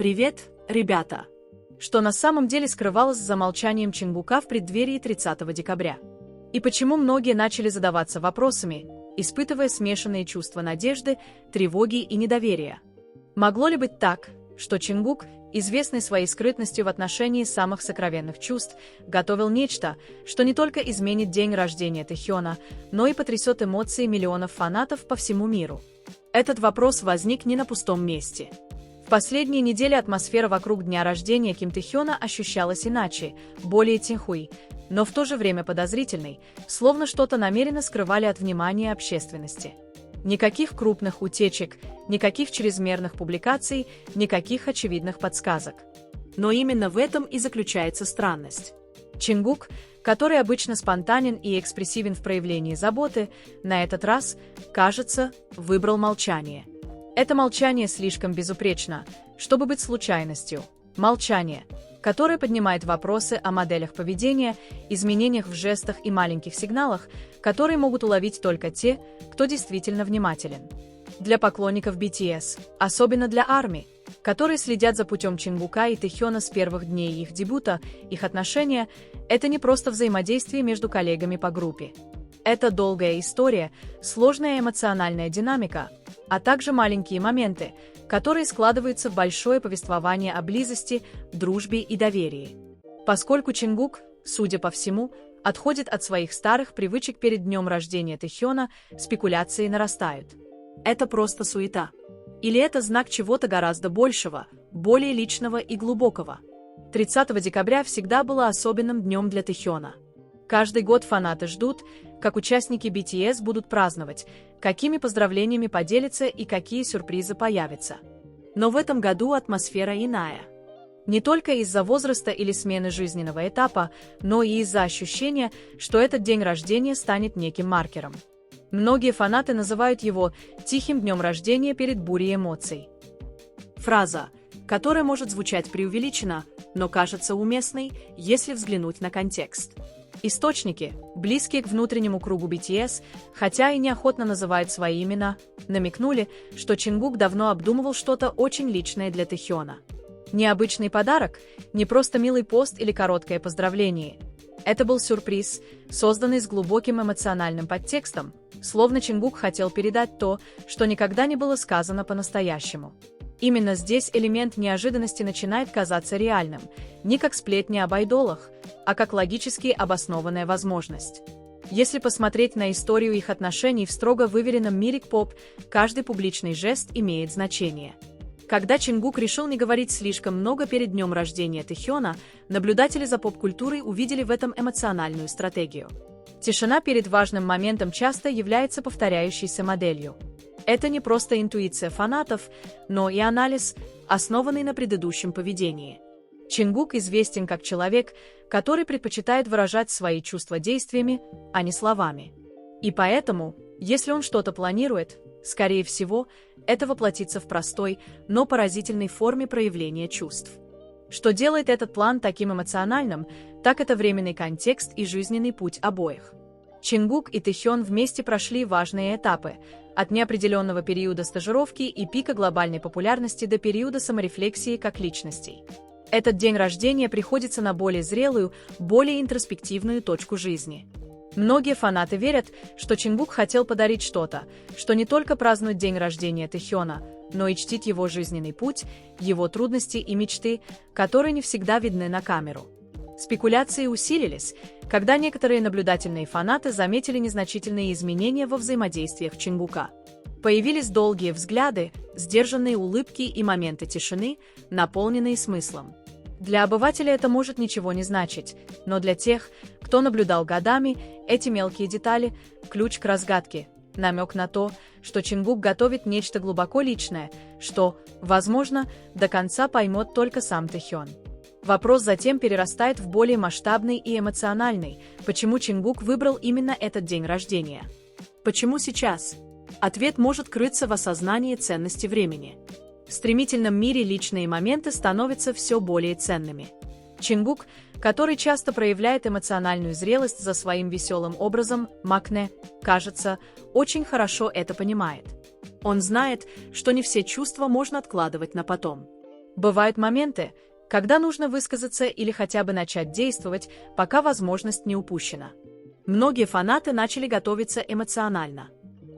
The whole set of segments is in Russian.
Привет, ребята! Что на самом деле скрывалось за молчанием Чингука в преддверии 30 декабря? И почему многие начали задаваться вопросами, испытывая смешанные чувства надежды, тревоги и недоверия? Могло ли быть так, что Чингук, известный своей скрытностью в отношении самых сокровенных чувств, готовил нечто, что не только изменит день рождения Тэхёна, но и потрясет эмоции миллионов фанатов по всему миру? Этот вопрос возник не на пустом месте. В последние недели атмосфера вокруг дня рождения Ким Тэхёна ощущалась иначе, более тихой, но в то же время подозрительной, словно что-то намеренно скрывали от внимания общественности. Никаких крупных утечек, никаких чрезмерных публикаций, никаких очевидных подсказок. Но именно в этом и заключается странность. Чингук, который обычно спонтанен и экспрессивен в проявлении заботы, на этот раз, кажется, выбрал молчание. Это молчание слишком безупречно, чтобы быть случайностью. Молчание, которое поднимает вопросы о моделях поведения, изменениях в жестах и маленьких сигналах, которые могут уловить только те, кто действительно внимателен. Для поклонников BTS, особенно для ARMY, которые следят за путем Чингука и Тэхёна с первых дней их дебюта, их отношения – это не просто взаимодействие между коллегами по группе. Это долгая история, сложная эмоциональная динамика, а также маленькие моменты, которые складываются в большое повествование о близости, дружбе и доверии. Поскольку Чингук, судя по всему, отходит от своих старых привычек перед днем рождения Тэхёна, спекуляции нарастают. Это просто суета. Или это знак чего-то гораздо большего, более личного и глубокого? 30 декабря всегда было особенным днем для Тэхёна. Каждый год фанаты ждут, как участники BTS будут праздновать, какими поздравлениями поделятся и какие сюрпризы появятся. Но в этом году атмосфера иная. Не только из-за возраста или смены жизненного этапа, но и из-за ощущения, что этот день рождения станет неким маркером. Многие фанаты называют его «тихим днем рождения перед бурей эмоций». Фраза, которая может звучать преувеличенно, но кажется уместной, если взглянуть на контекст. Источники, близкие к внутреннему кругу BTS, хотя и неохотно называют свои имена, намекнули, что Чингук давно обдумывал что-то очень личное для Тэхёна. Необычный подарок, не просто милый пост или короткое поздравление. Это был сюрприз, созданный с глубоким эмоциональным подтекстом, словно Чингук хотел передать то, что никогда не было сказано по-настоящему. Именно здесь элемент неожиданности начинает казаться реальным, не как сплетни об айдолах, а как логически обоснованная возможность. Если посмотреть на историю их отношений в строго выверенном мире К-поп, каждый публичный жест имеет значение. Когда Чингук решил не говорить слишком много перед днем рождения Тэхёна, наблюдатели за поп-культурой увидели в этом эмоциональную стратегию. Тишина перед важным моментом часто является повторяющейся моделью. Это не просто интуиция фанатов, но и анализ, основанный на предыдущем поведении. Чингук известен как человек, который предпочитает выражать свои чувства действиями, а не словами. И поэтому, если он что-то планирует, скорее всего, это воплотится в простой, но поразительной форме проявления чувств. Что делает этот план таким эмоциональным, так это временный контекст и жизненный путь обоих. Чингук и Тэхён вместе прошли важные этапы, от неопределенного периода стажировки и пика глобальной популярности до периода саморефлексии как личностей. Этот день рождения приходится на более зрелую, более интроспективную точку жизни. Многие фанаты верят, что Чингук хотел подарить что-то, что не только празднует день рождения Тэхёна, но и чтит его жизненный путь, его трудности и мечты, которые не всегда видны на камеру. Спекуляции усилились, когда некоторые наблюдательные фанаты заметили незначительные изменения во взаимодействиях Чингука. Появились долгие взгляды, сдержанные улыбки и моменты тишины, наполненные смыслом. Для обывателя это может ничего не значить, но для тех, кто наблюдал годами, эти мелкие детали – ключ к разгадке, намек на то, что Чингук готовит нечто глубоко личное, что, возможно, до конца поймет только сам Тэхён. Вопрос затем перерастает в более масштабный и эмоциональный, почему Чингук выбрал именно этот день рождения. Почему сейчас? Ответ может крыться в осознании ценности времени. В стремительном мире личные моменты становятся все более ценными. Чингук, который часто проявляет эмоциональную зрелость за своим веселым образом, Макне, кажется, очень хорошо это понимает. Он знает, что не все чувства можно откладывать на потом. Бывают моменты, когда нужно высказаться или хотя бы начать действовать, пока возможность не упущена. Многие фанаты начали готовиться эмоционально.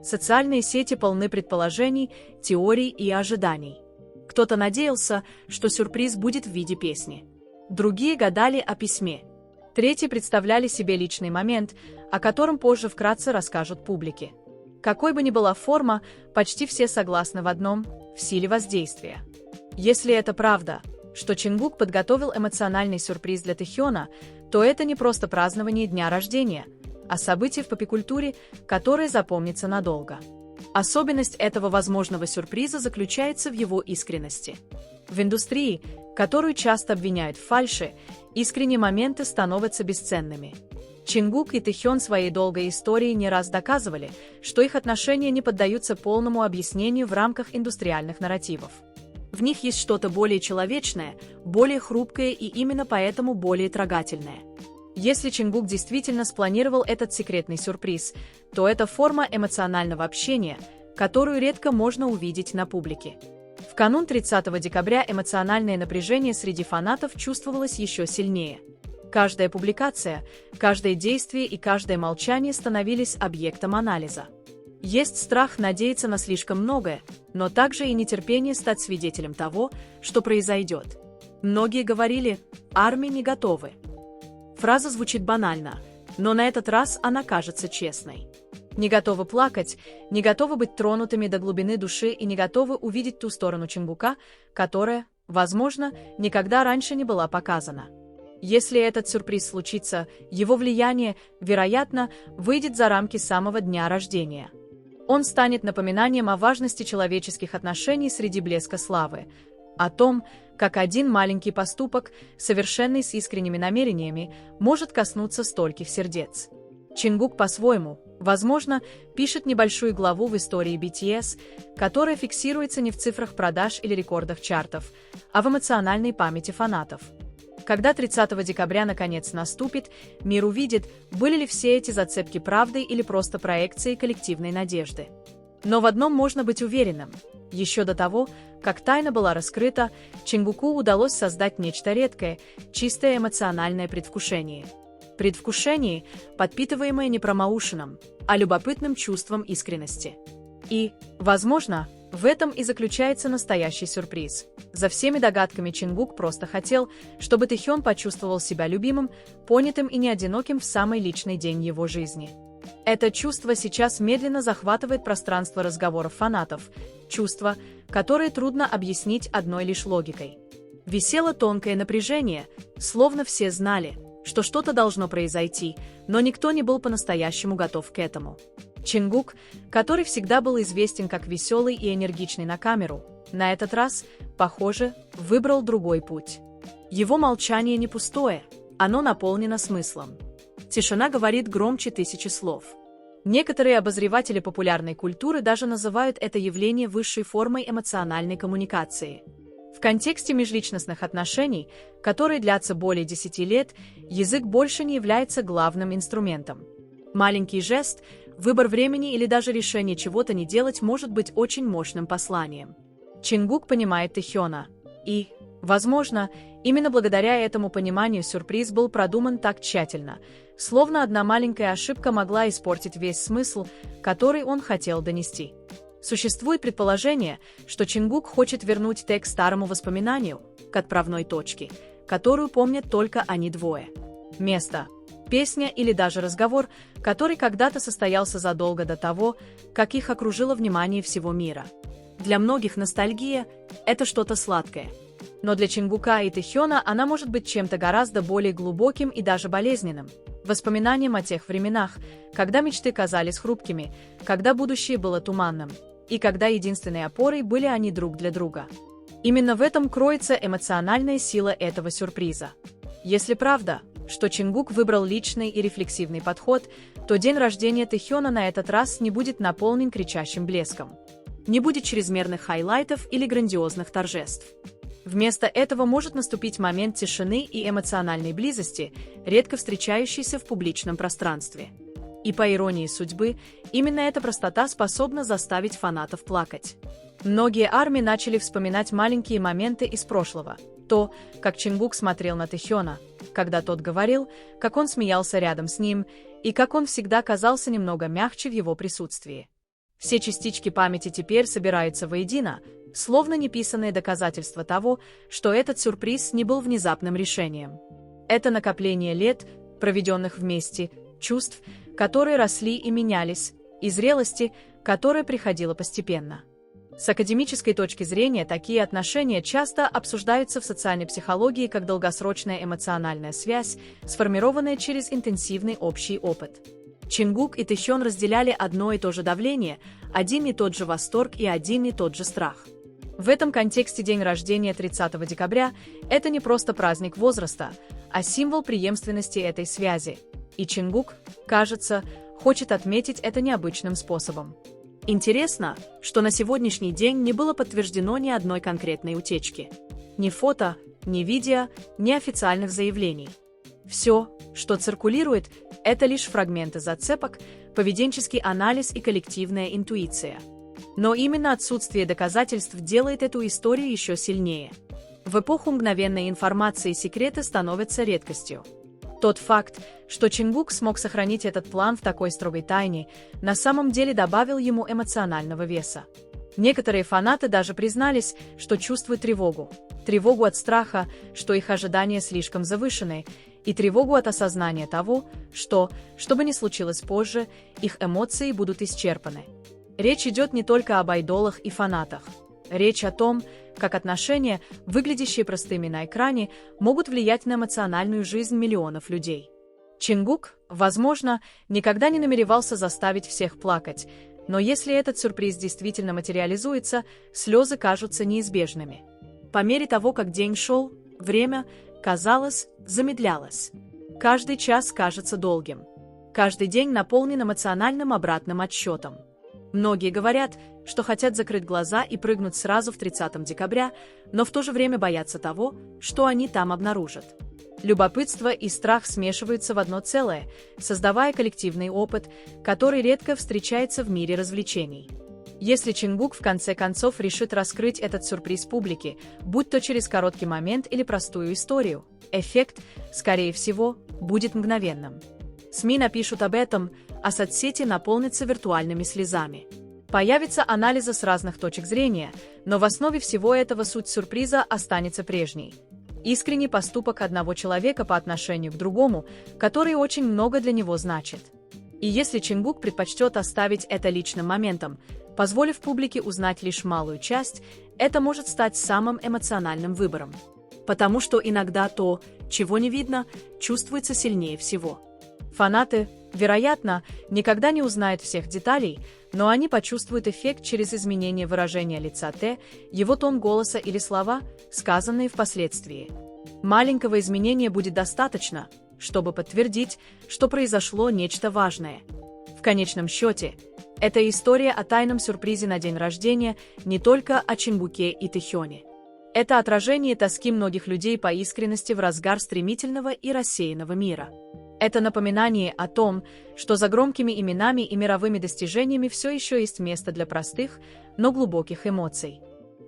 Социальные сети полны предположений, теорий и ожиданий. Кто-то надеялся, что сюрприз будет в виде песни. Другие гадали о письме. Третьи представляли себе личный момент, о котором позже вкратце расскажут публике. Какой бы ни была форма, почти все согласны в одном – в силе воздействия. Если это правда, что Чингук подготовил эмоциональный сюрприз для Тэхёна, то это не просто празднование дня рождения, а событие в поп-культуре, которое запомнится надолго. Особенность этого возможного сюрприза заключается в его искренности. В индустрии, которую часто обвиняют в фальши, искренние моменты становятся бесценными. Чингук и Тэхён своей долгой историей не раз доказывали, что их отношения не поддаются полному объяснению в рамках индустриальных нарративов. В них есть что-то более человечное, более хрупкое и именно поэтому более трогательное. Если Чингук действительно спланировал этот секретный сюрприз, то это форма эмоционального общения, которую редко можно увидеть на публике. В канун 30 декабря эмоциональное напряжение среди фанатов чувствовалось еще сильнее. Каждая публикация, каждое действие и каждое молчание становились объектом анализа. Есть страх надеяться на слишком многое, но также и нетерпение стать свидетелем того, что произойдет. Многие говорили: «Армии не готовы». Фраза звучит банально, но на этот раз она кажется честной. Не готовы плакать, не готовы быть тронутыми до глубины души и не готовы увидеть ту сторону Чингука, которая, возможно, никогда раньше не была показана. Если этот сюрприз случится, его влияние, вероятно, выйдет за рамки самого дня рождения. Он станет напоминанием о важности человеческих отношений среди блеска славы, о том, как один маленький поступок, совершенный с искренними намерениями, может коснуться стольких сердец. Чингук по-своему, возможно, пишет небольшую главу в истории BTS, которая фиксируется не в цифрах продаж или рекордах чартов, а в эмоциональной памяти фанатов. Когда 30 декабря наконец наступит, мир увидит, были ли все эти зацепки правдой или просто проекцией коллективной надежды. Но в одном можно быть уверенным. Еще до того, как тайна была раскрыта, Чингуку удалось создать нечто редкое, чистое эмоциональное предвкушение. Предвкушение, подпитываемое не промоушеном, а любопытным чувством искренности. И, возможно, в этом и заключается настоящий сюрприз. За всеми догадками Чингук просто хотел, чтобы Тэхён почувствовал себя любимым, понятым и не одиноким в самый личный день его жизни. Это чувство сейчас медленно захватывает пространство разговоров фанатов, чувство, которое трудно объяснить одной лишь логикой. Висело тонкое напряжение, словно все знали, что что-то должно произойти, но никто не был по-настоящему готов к этому. Чингук, который всегда был известен как веселый и энергичный на камеру, на этот раз, похоже, выбрал другой путь. Его молчание не пустое, оно наполнено смыслом. Тишина говорит громче тысячи слов. Некоторые обозреватели популярной культуры даже называют это явление высшей формой эмоциональной коммуникации. В контексте межличностных отношений, которые длятся более 10 лет, язык больше не является главным инструментом. Маленький жест, выбор времени или даже решение чего-то не делать может быть очень мощным посланием. Чингук понимает Тэхёна. И, возможно, именно благодаря этому пониманию сюрприз был продуман так тщательно, словно одна маленькая ошибка могла испортить весь смысл, который он хотел донести. Существует предположение, что Чингук хочет вернуть Тэ к старому воспоминанию, к отправной точке, которую помнят только они двое. Место, песня или даже разговор, который когда-то состоялся задолго до того, как их окружило внимание всего мира. Для многих ностальгия – это что-то сладкое. Но для Чингука и Тэхёна она может быть чем-то гораздо более глубоким и даже болезненным. Воспоминанием о тех временах, когда мечты казались хрупкими, когда будущее было туманным, и когда единственной опорой были они друг для друга. Именно в этом кроется эмоциональная сила этого сюрприза. Если правда, что Чингук выбрал личный и рефлексивный подход, то день рождения Тэхёна на этот раз не будет наполнен кричащим блеском. Не будет чрезмерных хайлайтов или грандиозных торжеств. Вместо этого может наступить момент тишины и эмоциональной близости, редко встречающийся в публичном пространстве. И по иронии судьбы, именно эта простота способна заставить фанатов плакать. Многие армии начали вспоминать маленькие моменты из прошлого. То, как Чингук смотрел на Тэхёна, когда тот говорил, как он смеялся рядом с ним, и как он всегда казался немного мягче в его присутствии. Все частички памяти теперь собираются воедино, словно неписанные доказательства того, что этот сюрприз не был внезапным решением. Это накопление лет, проведенных вместе, чувств, которые росли и менялись, и зрелости, которая приходила постепенно. С академической точки зрения такие отношения часто обсуждаются в социальной психологии как долгосрочная эмоциональная связь, сформированная через интенсивный общий опыт. Чингук и Тэхён разделяли одно и то же давление, один и тот же восторг и один и тот же страх. В этом контексте день рождения 30 декабря – это не просто праздник возраста, а символ преемственности этой связи. И Чингук, кажется, хочет отметить это необычным способом. Интересно, что на сегодняшний день не было подтверждено ни одной конкретной утечки. Ни фото, ни видео, ни официальных заявлений. Все, что циркулирует, это лишь фрагменты зацепок, поведенческий анализ и коллективная интуиция. Но именно отсутствие доказательств делает эту историю еще сильнее. В эпоху мгновенной информации секреты становятся редкостью. Тот факт, что Чингук смог сохранить этот план в такой строгой тайне, на самом деле добавил ему эмоционального веса. Некоторые фанаты даже признались, что чувствуют тревогу. Тревогу от страха, что их ожидания слишком завышены, и тревогу от осознания того, что бы ни случилось позже, их эмоции будут исчерпаны. Речь идет не только об айдолах и фанатах. Речь о том, как отношения, выглядящие простыми на экране, могут влиять на эмоциональную жизнь миллионов людей. Чингук, возможно, никогда не намеревался заставить всех плакать, но если этот сюрприз действительно материализуется, слезы кажутся неизбежными. По мере того, как день шел, время, казалось, замедлялось. Каждый час кажется долгим. Каждый день наполнен эмоциональным обратным отсчетом. Многие говорят, что хотят закрыть глаза и прыгнуть сразу в 30 декабря, но в то же время боятся того, что они там обнаружат. Любопытство и страх смешиваются в одно целое, создавая коллективный опыт, который редко встречается в мире развлечений. Если Чингук в конце концов решит раскрыть этот сюрприз публике, будь то через короткий момент или простую историю, эффект, скорее всего, будет мгновенным. СМИ напишут об этом, а соцсети наполнятся виртуальными слезами. Появятся анализы с разных точек зрения, но в основе всего этого суть сюрприза останется прежней. Искренний поступок одного человека по отношению к другому, который очень много для него значит. И если Чингук предпочтет оставить это личным моментом, позволив публике узнать лишь малую часть, это может стать самым эмоциональным выбором. Потому что иногда то, чего не видно, чувствуется сильнее всего. Фанаты, вероятно, никогда не узнают всех деталей, но они почувствуют эффект через изменение выражения лица Т, его тон голоса или слова, сказанные впоследствии. Маленького изменения будет достаточно, чтобы подтвердить, что произошло нечто важное. В конечном счете, это история о тайном сюрпризе на день рождения не только о Чингуке и Тэхёне. Это отражение тоски многих людей по искренности в разгар стремительного и рассеянного мира. Это напоминание о том, что за громкими именами и мировыми достижениями все еще есть место для простых, но глубоких эмоций.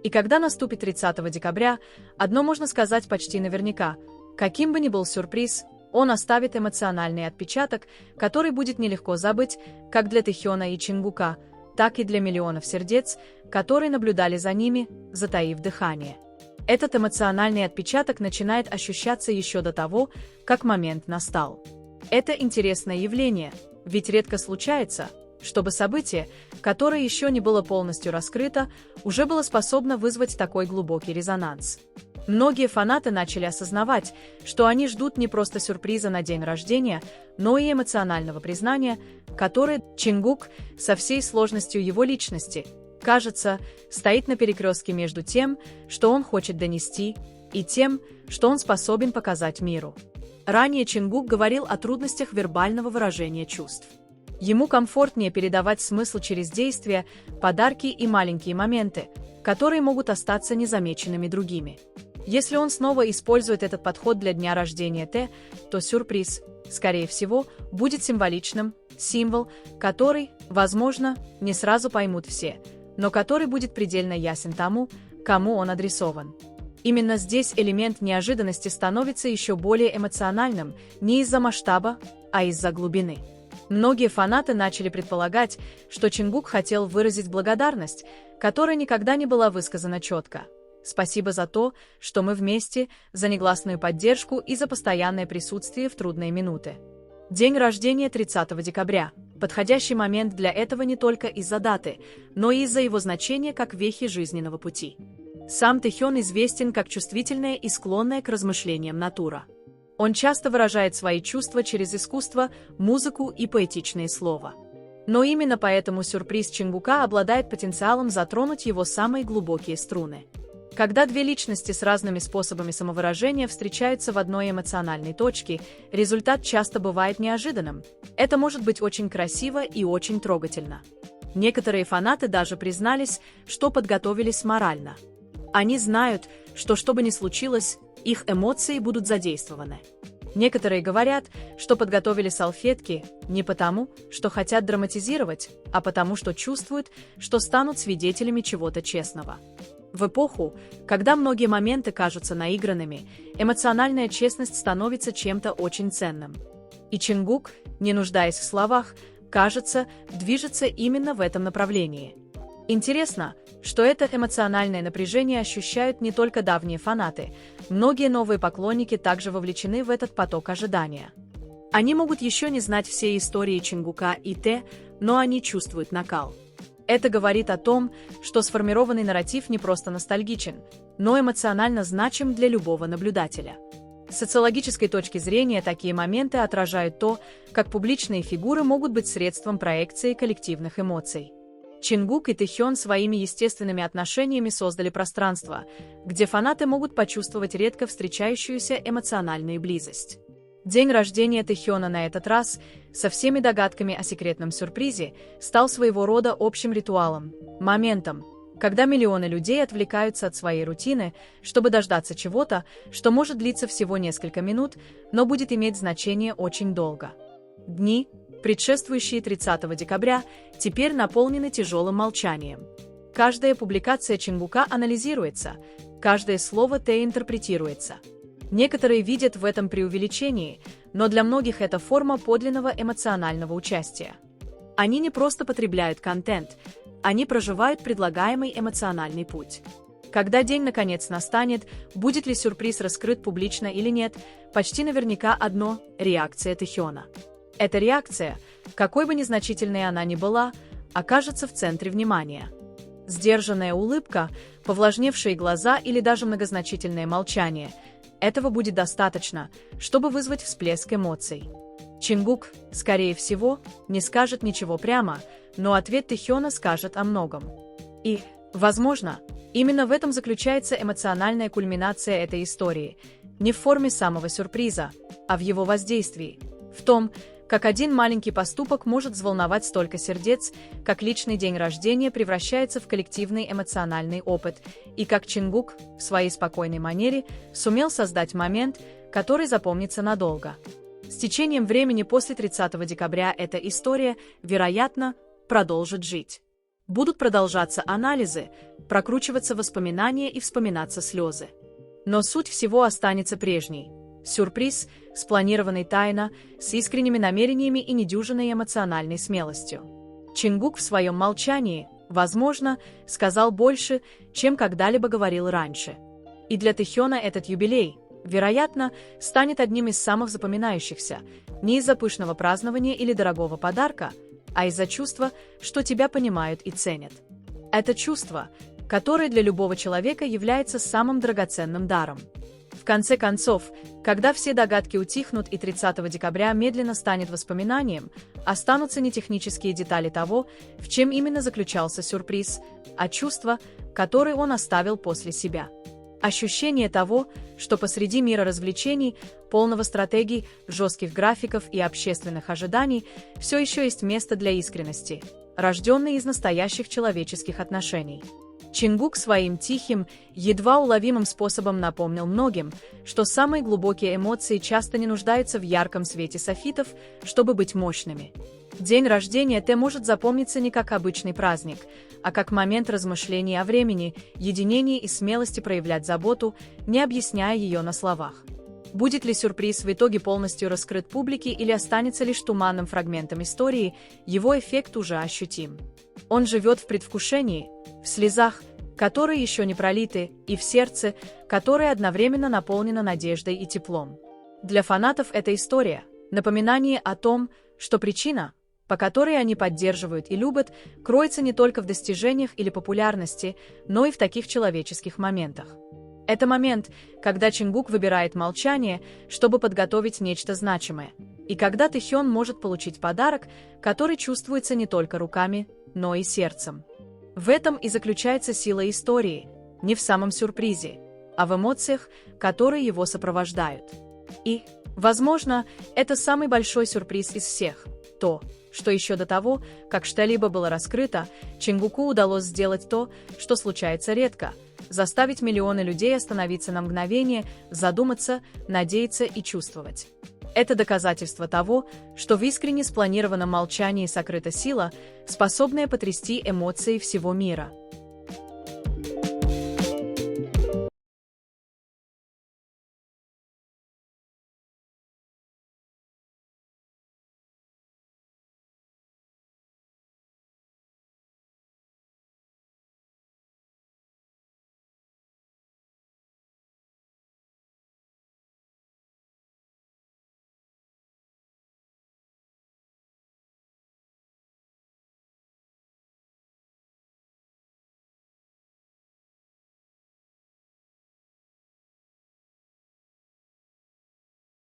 И когда наступит 30 декабря, одно можно сказать почти наверняка: каким бы ни был сюрприз, он оставит эмоциональный отпечаток, который будет нелегко забыть как для Тэхёна и Чингука, так и для миллионов сердец, которые наблюдали за ними, затаив дыхание. Этот эмоциональный отпечаток начинает ощущаться еще до того, как момент настал. Это интересное явление, ведь редко случается, чтобы событие, которое еще не было полностью раскрыто, уже было способно вызвать такой глубокий резонанс. Многие фанаты начали осознавать, что они ждут не просто сюрприза на день рождения, но и эмоционального признания, которое Чингук, со всей сложностью его личности, кажется, стоит на перекрестке между тем, что он хочет донести, и тем, что он способен показать миру. Ранее Чингук говорил о трудностях вербального выражения чувств. Ему комфортнее передавать смысл через действия, подарки и маленькие моменты, которые могут остаться незамеченными другими. Если он снова использует этот подход для дня рождения Т, то сюрприз, скорее всего, будет символичным, символ, который, возможно, не сразу поймут все, но который будет предельно ясен тому, кому он адресован. Именно здесь элемент неожиданности становится еще более эмоциональным не из-за масштаба, а из-за глубины. Многие фанаты начали предполагать, что Чингук хотел выразить благодарность, которая никогда не была высказана четко. Спасибо за то, что мы вместе, за негласную поддержку и за постоянное присутствие в трудные минуты. День рождения 30 декабря. Подходящий момент для этого не только из-за даты, но и из-за его значения как вехи жизненного пути. Сам Тэхён известен как чувствительная и склонная к размышлениям натура. Он часто выражает свои чувства через искусство, музыку и поэтичные слова. Но именно поэтому сюрприз Чингука обладает потенциалом затронуть его самые глубокие струны. Когда две личности с разными способами самовыражения встречаются в одной эмоциональной точке, результат часто бывает неожиданным. Это может быть очень красиво и очень трогательно. Некоторые фанаты даже признались, что подготовились морально. Они знают, что бы ни случилось, их эмоции будут задействованы. Некоторые говорят, что подготовили салфетки не потому, что хотят драматизировать, а потому что чувствуют, что станут свидетелями чего-то честного. В эпоху, когда многие моменты кажутся наигранными, эмоциональная честность становится чем-то очень ценным. И Чингук, не нуждаясь в словах, кажется, движется именно в этом направлении. Интересно, что это эмоциональное напряжение ощущают не только давние фанаты, многие новые поклонники также вовлечены в этот поток ожидания. Они могут еще не знать всей истории Чингука и Тэ, но они чувствуют накал. Это говорит о том, что сформированный нарратив не просто ностальгичен, но эмоционально значим для любого наблюдателя. С социологической точки зрения такие моменты отражают то, как публичные фигуры могут быть средством проекции коллективных эмоций. Чингук и Тэхён своими естественными отношениями создали пространство, где фанаты могут почувствовать редко встречающуюся эмоциональную близость. День рождения Тэхёна на этот раз, со всеми догадками о секретном сюрпризе, стал своего рода общим ритуалом, моментом, когда миллионы людей отвлекаются от своей рутины, чтобы дождаться чего-то, что может длиться всего несколько минут, но будет иметь значение очень долго. Дни, предшествующие 30 декабря, теперь наполнены тяжелым молчанием. Каждая публикация Чингука анализируется, каждое слово Тэ интерпретируется. Некоторые видят в этом преувеличении, но для многих это форма подлинного эмоционального участия. Они не просто потребляют контент, они проживают предлагаемый эмоциональный путь. Когда день наконец настанет, будет ли сюрприз раскрыт публично или нет, почти наверняка одно – реакция Тэхёна. Эта реакция, какой бы незначительной она ни была, окажется в центре внимания. Сдержанная улыбка, повлажневшие глаза или даже многозначительное молчание – этого будет достаточно, чтобы вызвать всплеск эмоций. Чингук, скорее всего, не скажет ничего прямо, но ответ Тэхёна скажет о многом. И, возможно, именно в этом заключается эмоциональная кульминация этой истории, не в форме самого сюрприза, а в его воздействии, в том, как один маленький поступок может взволновать столько сердец, как личный день рождения превращается в коллективный эмоциональный опыт, и как Чингук, в своей спокойной манере, сумел создать момент, который запомнится надолго. С течением времени после 30 декабря эта история, вероятно, продолжит жить. Будут продолжаться анализы, прокручиваться воспоминания и вспоминаться слезы. Но суть всего останется прежней. Сюрприз, спланированный тайно, с искренними намерениями и недюжинной эмоциональной смелостью. Чингук в своем молчании, возможно, сказал больше, чем когда-либо говорил раньше. И для Тэхёна этот юбилей, вероятно, станет одним из самых запоминающихся, не из-за пышного празднования или дорогого подарка, а из-за чувства, что тебя понимают и ценят. Это чувство, которое для любого человека является самым драгоценным даром. В конце концов, когда все догадки утихнут и 30 декабря медленно станет воспоминанием, останутся не технические детали того, в чем именно заключался сюрприз, а чувства, которые он оставил после себя. Ощущение того, что посреди мира развлечений, полного стратегий, жестких графиков и общественных ожиданий, все еще есть место для искренности, рожденной из настоящих человеческих отношений. Чингук своим тихим, едва уловимым способом напомнил многим, что самые глубокие эмоции часто не нуждаются в ярком свете софитов, чтобы быть мощными. День рождения Т может запомниться не как обычный праздник, а как момент размышлений о времени, единении и смелости проявлять заботу, не объясняя ее на словах. Будет ли сюрприз в итоге полностью раскрыт публике или останется лишь туманным фрагментом истории, его эффект уже ощутим. Он живет в предвкушении, в слезах, которые еще не пролиты, и в сердце, которое одновременно наполнено надеждой и теплом. Для фанатов эта история – напоминание о том, что причина, по которой они поддерживают и любят, кроется не только в достижениях или популярности, но и в таких человеческих моментах. Это момент, когда Чингук выбирает молчание, чтобы подготовить нечто значимое, и когда Тэхён может получить подарок, который чувствуется не только руками, но и сердцем. В этом и заключается сила истории, не в самом сюрпризе, а в эмоциях, которые его сопровождают. И, возможно, это самый большой сюрприз из всех – то, что еще до того, как что-либо было раскрыто, Чингуку удалось сделать то, что случается редко – заставить миллионы людей остановиться на мгновение, задуматься, надеяться и чувствовать. Это доказательство того, что в искренне спланированном молчании сокрыта сила, способная потрясти эмоции всего мира.